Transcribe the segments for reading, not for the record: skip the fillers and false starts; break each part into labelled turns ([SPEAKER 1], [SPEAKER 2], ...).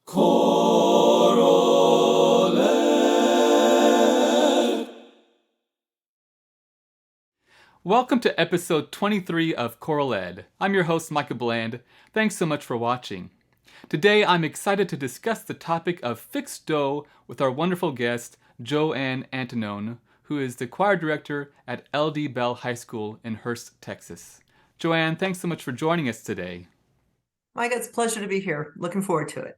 [SPEAKER 1] ChoralEd. Welcome to episode 23 of ChoralEd. I'm your host, Micah Bland. Thanks so much for watching. Today, I'm excited to discuss the topic of fixed do with our wonderful guest, Jo Ann Antinone, who is the choir director at LD Bell High School in Hurst, Texas. Jo Ann, thanks so much for joining us today.
[SPEAKER 2] Mike, it's a pleasure to be here. Looking forward to it.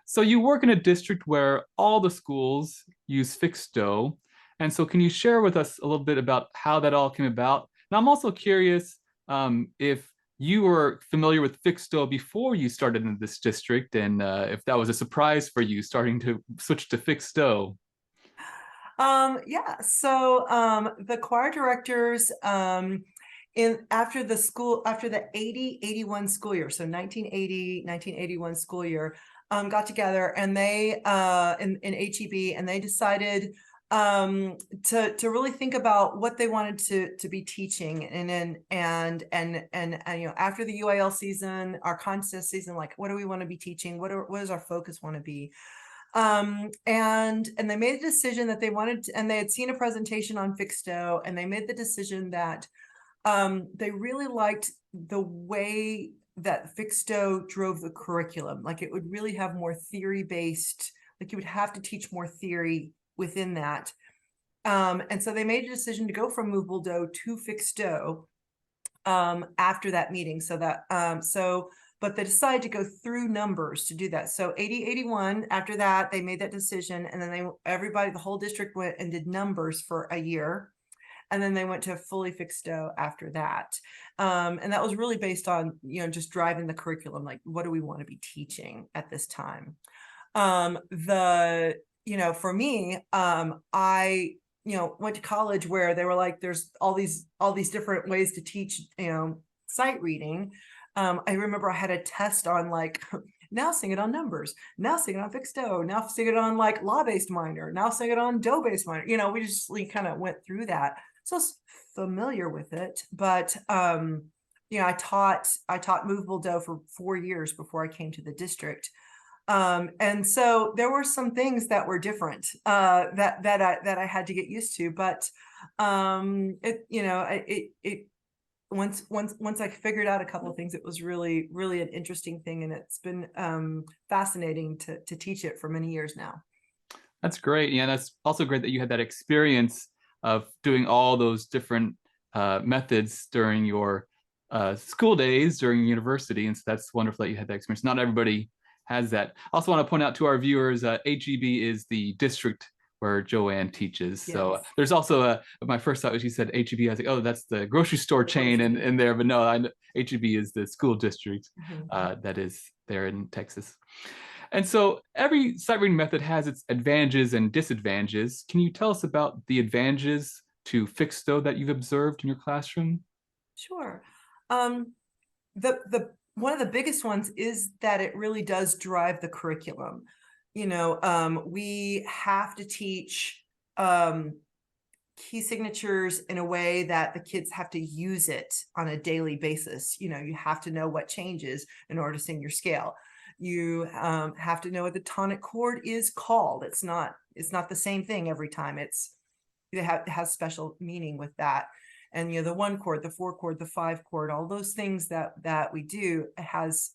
[SPEAKER 1] So you work in a district where all the schools use fixed do. And so can you share with us a little bit about how that all came about? And I'm also curious if you were familiar with fixed do before you started in this district, and if that was a surprise for you starting to switch to fixed do.
[SPEAKER 2] The choir directors in after the 80-81 school year, so 1980-1981 school year, got together and they in HEB, and they decided to really think about what they wanted to be teaching, and after the UIL season, our contest season, like, what do we want to be teaching? What does our focus want to be? And they made a decision that they wanted to, and they had seen a presentation on fixed do, and they made the decision that they really liked the way that fixed do drove the curriculum. Like, it would really have more theory-based, like you would have to teach more theory within that. And so they made a decision to go from movable do to fixed do after that meeting. But they decided to go through numbers to do that. So 80-81, after that, they made that decision, and then the whole district went and did numbers for a year. And then they went to fully fixed do after that. And that was really based on, just driving the curriculum. Like, what do we want to be teaching at this time? For me, I went to college where they were like, there's all these different ways to teach, sight reading. I remember I had a test on, like, now sing it on numbers, now sing it on fixed do, now sing it on, like, law-based minor, now sing it on do-based minor. We just kind of went through that. So I was familiar with it, but I taught movable do for 4 years before I came to the district. And so there were some things that were different that I had to get used to, but once I figured out a couple of things, it was really, really an interesting thing, and it's been fascinating to teach it for many years now.
[SPEAKER 1] That's great. Yeah, that's also great that you had that experience of doing all those different methods during your school days, during university. And so that's wonderful that you had that experience. Not everybody has that. I also want to point out to our viewers, HEB is the district where Jo Ann teaches.
[SPEAKER 2] Yes.
[SPEAKER 1] So there's also my first thought was you said HEB. I was like, oh, that's the grocery store chain in there. But no, HEB is the school district that is there in Texas. And so every sight reading method has its advantages and disadvantages. Can you tell us about the advantages to do that you've observed in your classroom?
[SPEAKER 2] Sure. The one of the biggest ones is that it really does drive the curriculum. We have to teach key signatures in a way that the kids have to use it on a daily basis. You have to know what changes in order to sing your scale. You have to know what the tonic chord is called. It's not the same thing every time. It has special meaning with that. And the 1 chord, the 4 chord, the 5 chord, all those things that we do, it has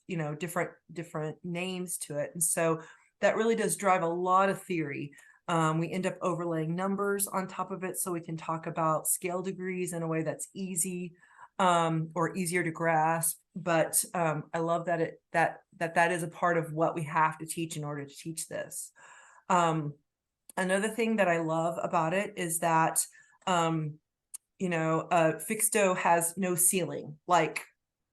[SPEAKER 2] different names to it. And so that really does drive a lot of theory. We end up overlaying numbers on top of it, so we can talk about scale degrees in a way that's easy or easier to grasp. But I love that that is a part of what we have to teach in order to teach this. Another thing that I love about it is that fixed do has no ceiling. Like,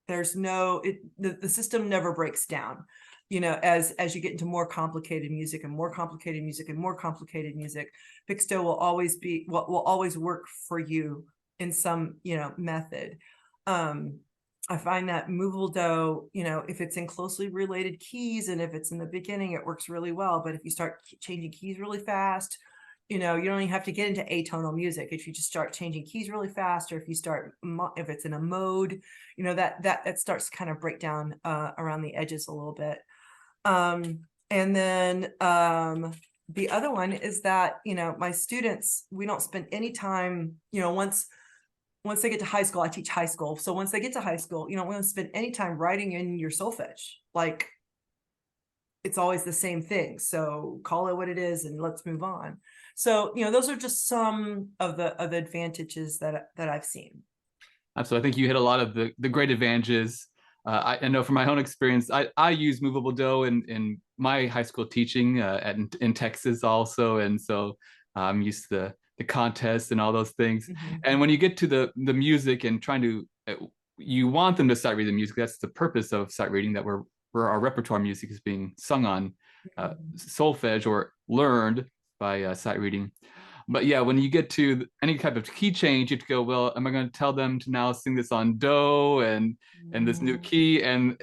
[SPEAKER 2] there's the system never breaks down. As you get into more complicated music and more complicated music and more complicated music, fixed do will always work for you in some method. I find that movable do, if it's in closely related keys and if it's in the beginning, it works really well. But if you start changing keys really fast, you don't even have to get into atonal music. If you just start changing keys really fast, or if it's in a mode, that starts to kind of break down around the edges a little bit. And then the other one is that, my students, we don't spend any time, once they get to high school, I teach high school. So once they get to high school, we don't spend any time writing in your solfege. Like, it's always the same thing. So call it what it is and let's move on. So, those are just some of the advantages that I've seen.
[SPEAKER 1] So I think you hit a lot of the great advantages. I know from my own experience, I use movable dough in my high school teaching in Texas also, and so I'm used to the contests and all those things.
[SPEAKER 2] Mhm.
[SPEAKER 1] And when you get to the music and trying to, you want them to sight read the music. That's the purpose of sight reading, that where our repertoire music is being sung on solfege or learned by sight reading. But yeah, when you get to any type of key change, you have to go, well, am I going to tell them to now sing this on do and this new key, and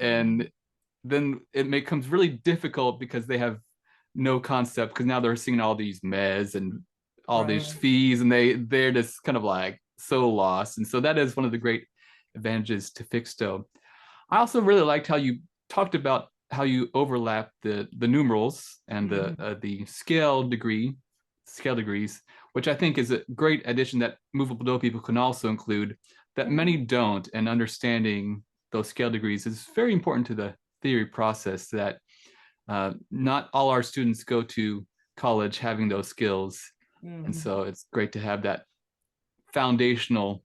[SPEAKER 1] then it becomes really difficult because they have no concept, because now they're singing all these mez and all these
[SPEAKER 2] Right.
[SPEAKER 1] fees, and they're just kind of like so lost. And so that is one of the great advantages to fixed do. I also really liked how you talked about how you overlap the numerals and the scale degrees, which I think is a great addition that movable do people can also include, that many don't. And understanding those scale degrees is very important to the theory process, that not all our students go to college having those skills. And so it's great to have that foundational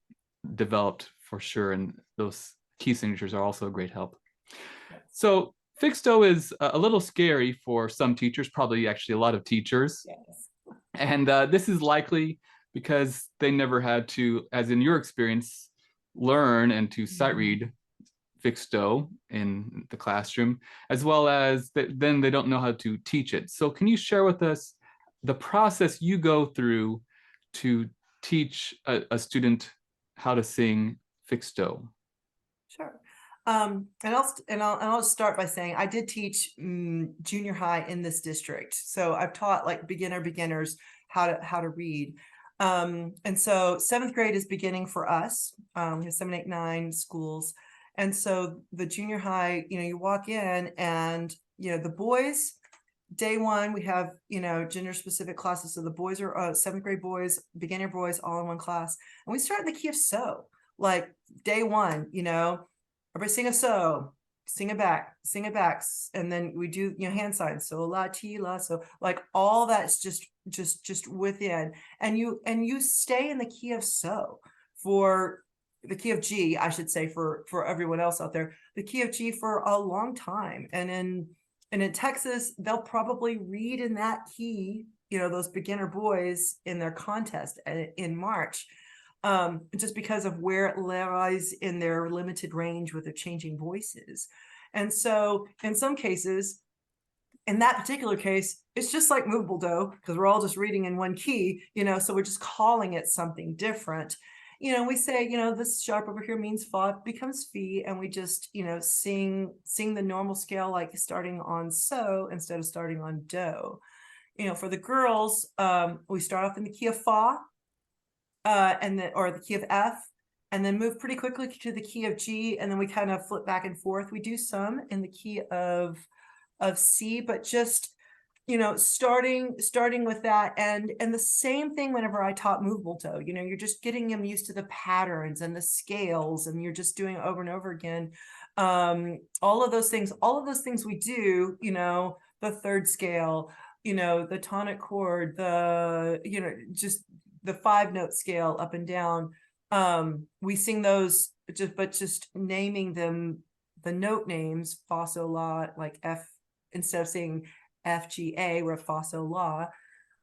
[SPEAKER 1] developed for sure. And those key signatures are also a great help. So fixed do is a little scary for some teachers, probably actually a lot of teachers.
[SPEAKER 2] Yes.
[SPEAKER 1] And this is likely because they never had to, as in your experience, learn and to sight read fixed do in the classroom, as well as then they don't know how to teach it. So can you share with us the process you go through to teach a student how to sing fixed do?
[SPEAKER 2] Sure. And I'll start by saying I did teach junior high in this district. So I've taught like beginners how to read. And so 7th grade is beginning for us. We have 7, 8, 9 schools. And so the junior high, you walk in and, the boys, day one, we have, gender specific classes. So the boys are 7th grade boys, beginner boys, all in one class. And we start in the key of so, like day one, everybody sing a so, sing it back. And then we do, hand signs. So la, ti, la. So like all that's just within, and you stay in the key of so for the key of G, I should say, for everyone else out there, the key of G for a long time. And in Texas, they'll probably read in that key, those beginner boys in their contest in March, just because of where it lies in their limited range with their changing voices. And so in some cases, in that particular case, it's just like movable do, because we're all just reading in one key, so we're just calling it something different. We say, this sharp over here means fa becomes fee, and we just, sing the normal scale, like starting on so instead of starting on do. For the girls, we start off in the key of fa, or the key of F, and then move pretty quickly to the key of G, and then we kind of flip back and forth. We do some in the key of C, but just starting with that, and the same thing whenever I taught movable do, you're just getting them used to the patterns and the scales, and you're just doing it over and over again. All of those things we do, the third scale, the tonic chord, the just the 5-note scale up and down. We sing those, just naming them the note names, fa so la, like F, instead of saying F G A, we're fa so la.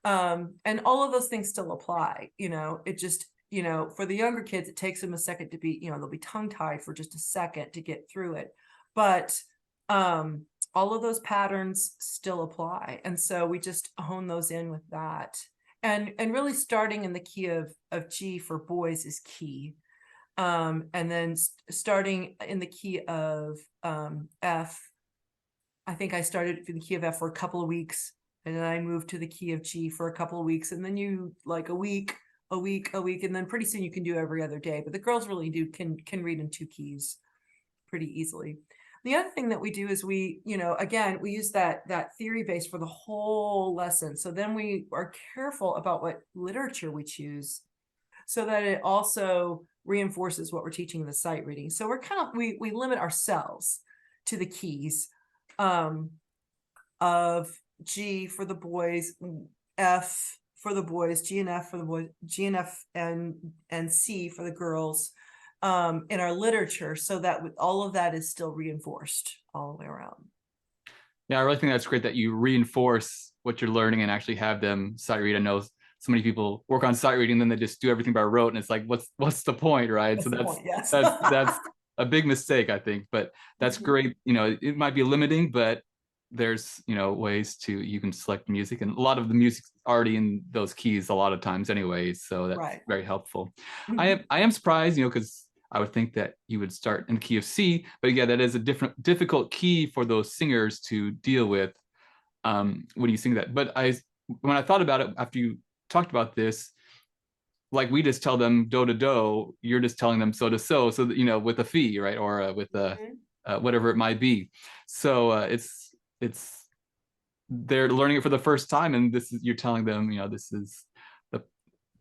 [SPEAKER 2] And all of those things still apply. It just, for the younger kids, it takes them a second to be, they'll be tongue tied for just a second to get through it. But all of those patterns still apply. And so we just hone those in with that. And really starting in the key of G for boys is key. And then starting in the key of F, I think I started in the key of F for a couple of weeks, and then I moved to the key of G for a couple of weeks, and then you like a week, and then pretty soon you can do every other day. But the girls really can read in 2 keys pretty easily. The other thing that we do is we, again, we use that theory base for the whole lesson. So then we are careful about what literature we choose so that it also reinforces what we're teaching in the sight reading. So we're kind of, we limit ourselves to the keys of G for the boys, F for the boys, G and F for the boys, G and F and C for the girls in our literature, so that all of that is still reinforced all the way around.
[SPEAKER 1] Yeah, I really think that's great that you reinforce what you're learning and actually have them sight read. I know so many people work on sight reading, then they just do everything by rote, and it's like, what's the point, right?
[SPEAKER 2] That's
[SPEAKER 1] So
[SPEAKER 2] the point, yes.
[SPEAKER 1] that's a big mistake, I think. But that's great. It might be limiting, but there's ways to you can select music, and a lot of the music's already in those keys a lot of times anyways. So that's
[SPEAKER 2] Right.
[SPEAKER 1] very helpful.
[SPEAKER 2] Mhm.
[SPEAKER 1] I am surprised, because I would think that you would start in the key of C, but yeah, that is a difficult key for those singers to deal with when you sing that. But when I thought about it after you talked about this, like we just tell them do to do, you're just telling them so to so, so that, with a fee, right, or with a whatever it might be. So it's they're learning it for the first time, and this is you're telling them, this is the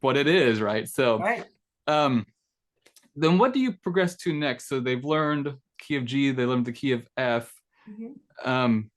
[SPEAKER 1] what it is, right? So
[SPEAKER 2] Right.
[SPEAKER 1] um then what do you progress to next? So they've learned key of G, they learned the key of F.
[SPEAKER 2] Mhm.
[SPEAKER 1] Um,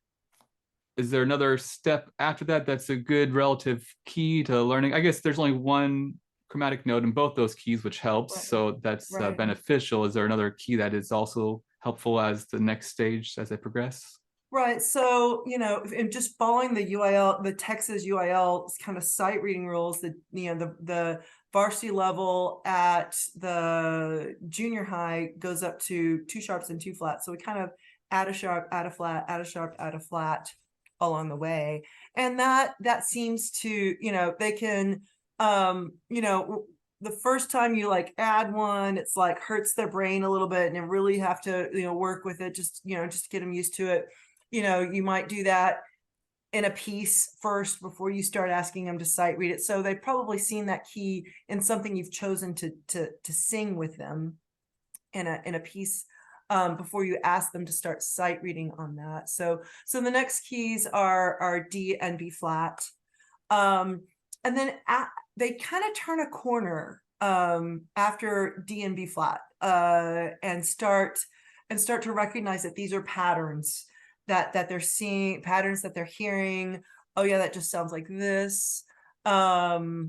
[SPEAKER 1] is there another step after that that's a good relative key to learning? I guess there's only one chromatic note in both those keys, which helps.
[SPEAKER 2] Right.
[SPEAKER 1] So that's
[SPEAKER 2] Right.
[SPEAKER 1] beneficial. Is there another key that is also helpful as the next stage as they progress?
[SPEAKER 2] Right. So, and just following the UIL, the Texas UIL kind of sight reading rules, the varsity level at the junior high goes up to 2 sharps and 2 flats. So we kind of add a sharp, add a flat, add a sharp, add a flat along the way. And that seems to, they can, the first time you like add one, it's like hurts their brain a little bit and you really have to, work with it, just to get them used to it. You might do that in a piece first before you start asking them to sight read it. So they've probably seen that key in something you've chosen to sing with them in a piece before you ask them to start sight reading on that. So the next keys are D and B flat. And then they kind of turn a corner after D and B flat and start to recognize that these are patterns that they're seeing, patterns that they're hearing. Oh yeah, that just sounds like this. That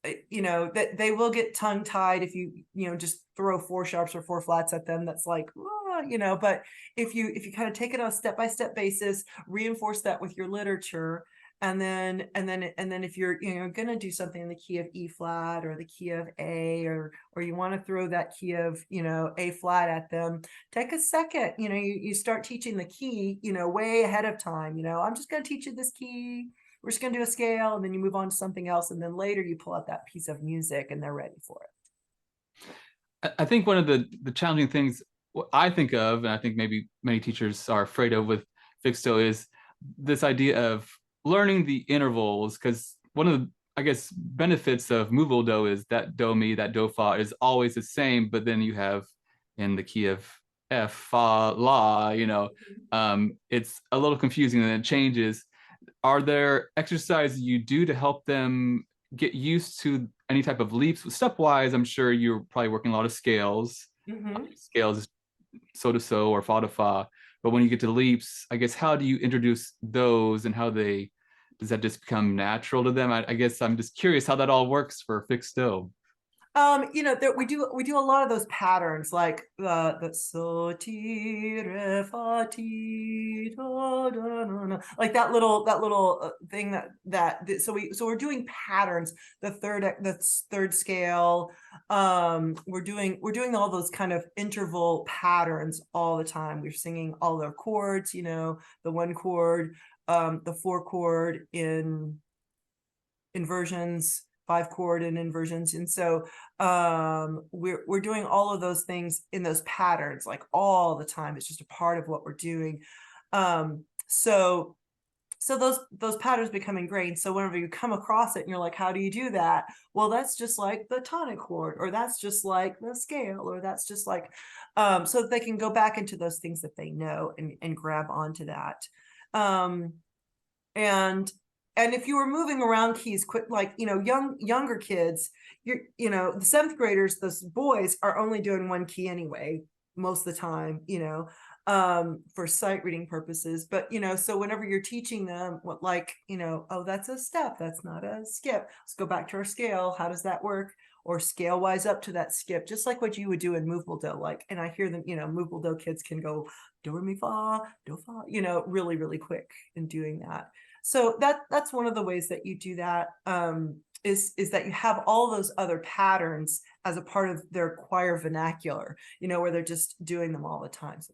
[SPEAKER 2] they will get tongue tied if you just throw 4 sharps or 4 flats at them. That's like, but if you kind of take it on a step-by-step basis, reinforce that with your literature, and then if you're going to do something in the key of E flat or the key of A, or you want to throw that key of A flat at them, take a second. You start teaching the key way ahead of time. I'm just going to teach you this key, we're just going to do a scale, and then you move on to something else, and then later you pull out that piece of music and they're ready for it.
[SPEAKER 1] I think one of the challenging things I think of, and I think maybe many teachers are afraid of with Fixto, is this idea of learning the intervals, because one of the, I guess, benefits of movable do is that do mi, that do fa is always the same, but then you have in the key of F, fa, la, it's a little confusing and it changes. Are there exercises you do to help them get used to any type of leaps? Stepwise, I'm sure you're probably working a lot of scales. Scales, so to so or fa to fa. But when you get to leaps, I guess, how do you introduce those, and does that just become natural to them? I guess I'm just curious how that all works for fixed do.
[SPEAKER 2] We do a lot of those patterns, like the so ti re fa ti do do no, like that little thing so we're doing patterns. The third scale, we're doing all those kind of interval patterns all the time. We're singing all their chords, the 1 chord, the 4 chord in inversions, 5 chord and inversions. And so we're doing all of those things in those patterns like all the time. It's just a part of what we're doing. So so those patterns become ingrained. So whenever you come across it and you're like, how do you do that? Well, that's just like the tonic chord, or that's just like the scale, or that's just like, so that they can go back into those things that they know and grab onto that. Um, and if you were moving around keys quick, like, younger kids, the seventh graders, those boys are only doing one key anyway, most of the time, for sight reading purposes. But, so whenever you're teaching them what, like, oh, that's a step, that's not a skip. Let's go back to our scale. How does that work? Or scale wise up to that skip, just like what you would do in movable do. Like, and I hear them, movable do kids can go do, re, mi, fa, do, fa, really, really quick in doing that. So that's one of the ways that you do that, is that you have all those other patterns as a part of their choir vernacular, where they're just doing them all the time, so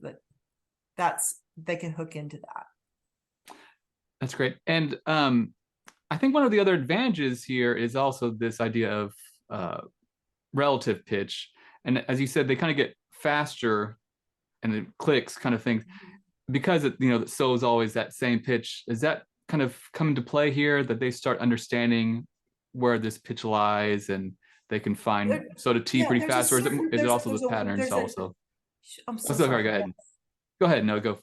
[SPEAKER 2] they can hook into that.
[SPEAKER 1] That's great. And I think one of the other advantages here is also this idea of relative pitch. And as you said, they kind of get faster and it clicks kind of thing because the so is always that same pitch. Is that kind of come into play here, that they start understanding where this pitch lies and they can find so to T pretty fast, or is it also the patterns also?
[SPEAKER 2] I'm so
[SPEAKER 1] sorry. Go ahead.
[SPEAKER 2] Yes.
[SPEAKER 1] Go ahead. No, go.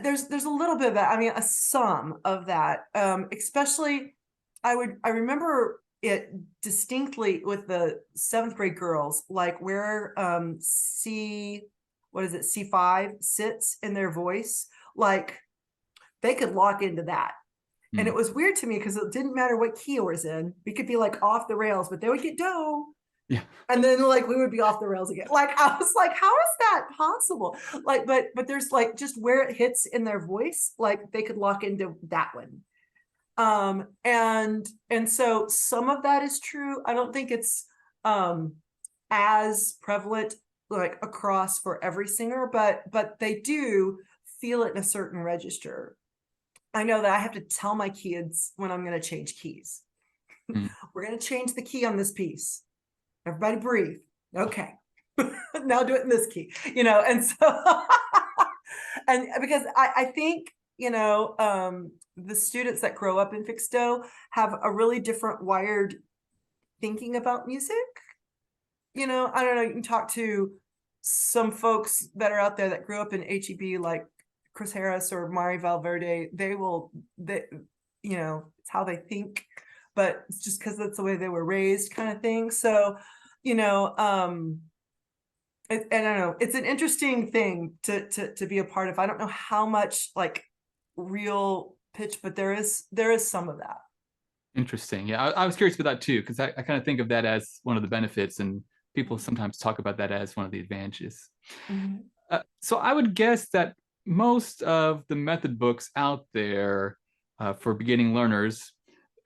[SPEAKER 2] There's a little bit of that. I mean, a sum of that. Especially, I remember it distinctly with the seventh grade girls, like where C5 sits in their voice, like they could lock into that. And it was weird to me because it didn't matter what key it was in. We could be like off the rails, but they would get do.
[SPEAKER 1] Yeah.
[SPEAKER 2] And then like we would be off the rails again. Like I was like, how is that possible? Like, but there's like just where it hits in their voice, like they could lock into that one. And so some of that is true. I don't think it's as prevalent like across for every singer, but they do feel it in a certain register. I know that I have to tell my kids when I'm going to change keys. We're going to change the key on this piece. Everybody breathe. Okay. Now do it in this key, and so, and because I think, the students that grow up in fixed do have a really different wired thinking about music. I don't know, you can talk to some folks that are out there that grew up in HEB, like Chris Harris or Mari Valverde. It's how they think, but it's just because that's the way they were raised, kind of thing. So, and I don't know, it's an interesting thing to be a part of. I don't know how much like real pitch, but there is some of that.
[SPEAKER 1] Interesting. Yeah, I was curious about that too, because I kind of think of that as one of the benefits, and people sometimes talk about that as one of the advantages. So I would guess that most of the method books out there for beginning learners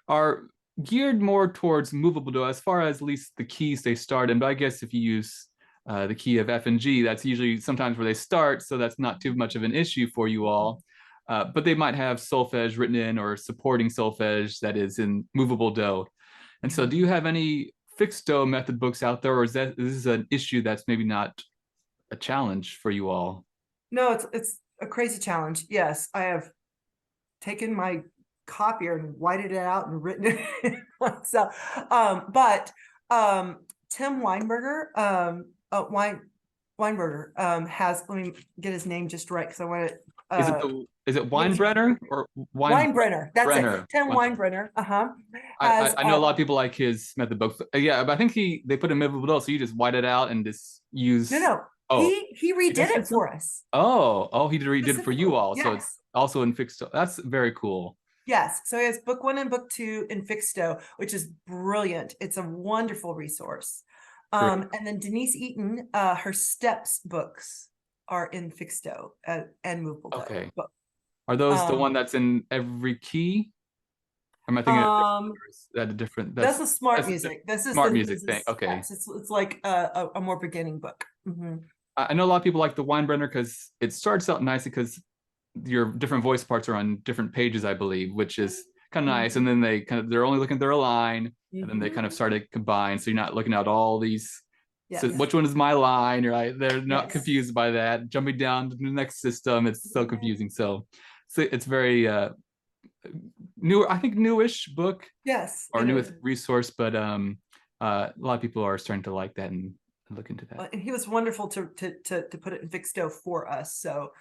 [SPEAKER 1] are geared more towards movable do, as far as at least the keys they start in. But I guess if you use the key of F and G, that's usually sometimes where they start, so that's not too much of an issue for you all. But they might have solfege written in or supporting solfege that is in movable do. And so do you have any fixed do method books out there, or is this an issue that's maybe not a challenge for you all?
[SPEAKER 2] No, it's a crazy challenge. Yes, I have taken my copier and whited it out and written it myself. But Tim Weinberger, Weinberger has, let me get his name just right because I want to.
[SPEAKER 1] Is it Weinbrenner or
[SPEAKER 2] Weinbrenner? That's it. Tim Weinbrenner.
[SPEAKER 1] I know a lot of people like his method books. Yeah, but I think they put a movable do, so you just white it out and just use.
[SPEAKER 2] No. Oh, he redid it for us.
[SPEAKER 1] Oh, he redid it for you all.
[SPEAKER 2] Yes.
[SPEAKER 1] So it's also in fixed do. That's very cool.
[SPEAKER 2] Yes. So he has book 1 and book 2 in fixed do, which is brilliant. It's a wonderful resource. And then Denise Eaton, her steps books are in fixed do and movable do.
[SPEAKER 1] Okay. Are those the one that's in every key? Am I thinking at a different?
[SPEAKER 2] That's a smart music. This is
[SPEAKER 1] smart music thing. Okay.
[SPEAKER 2] Yes, it's like a more beginning book.
[SPEAKER 1] I know a lot of people like the Weinbrenner because it starts out nicely because your different voice parts are on different pages, I believe, which is kind of nice. And then they're only looking through a line, and then they kind of start to combine. So you're not looking at all these. Yes. So which one is my line? Right? They're not confused by that. Jumping down to the next system, it's so confusing. So So it's very new, I think newish book
[SPEAKER 2] Yes,
[SPEAKER 1] or
[SPEAKER 2] it
[SPEAKER 1] newest
[SPEAKER 2] is.
[SPEAKER 1] resource, but a lot of people are starting to like that and look into that.
[SPEAKER 2] And he was wonderful to put it in Fixdo for us. So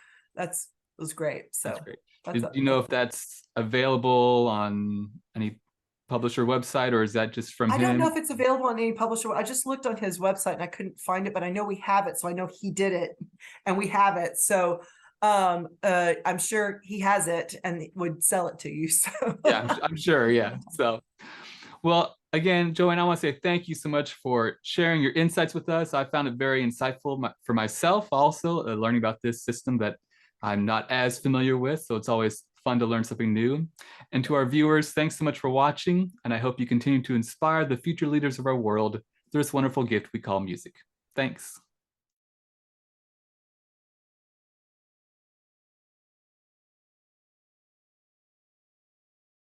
[SPEAKER 2] was great.
[SPEAKER 1] That's
[SPEAKER 2] So
[SPEAKER 1] great.
[SPEAKER 2] that's
[SPEAKER 1] Do you know if that's available on any publisher website, or is that just from
[SPEAKER 2] I don't know
[SPEAKER 1] him?
[SPEAKER 2] if it's available on any publisher. I just looked on his website and I couldn't find it, but I know we have it. So I know he did it and we have it. So I'm sure he has it and would sell it to you. So
[SPEAKER 1] Yeah, I'm sure. Yeah. So, well, again, Joanne, I want to say thank you so much for sharing your insights with us. I found it very insightful for myself also, learning about this system that I'm not as familiar with. So it's always fun to learn something new. And to our viewers, thanks so much for watching. And I hope you continue to inspire the future leaders of our world through this wonderful gift we call music. Thanks.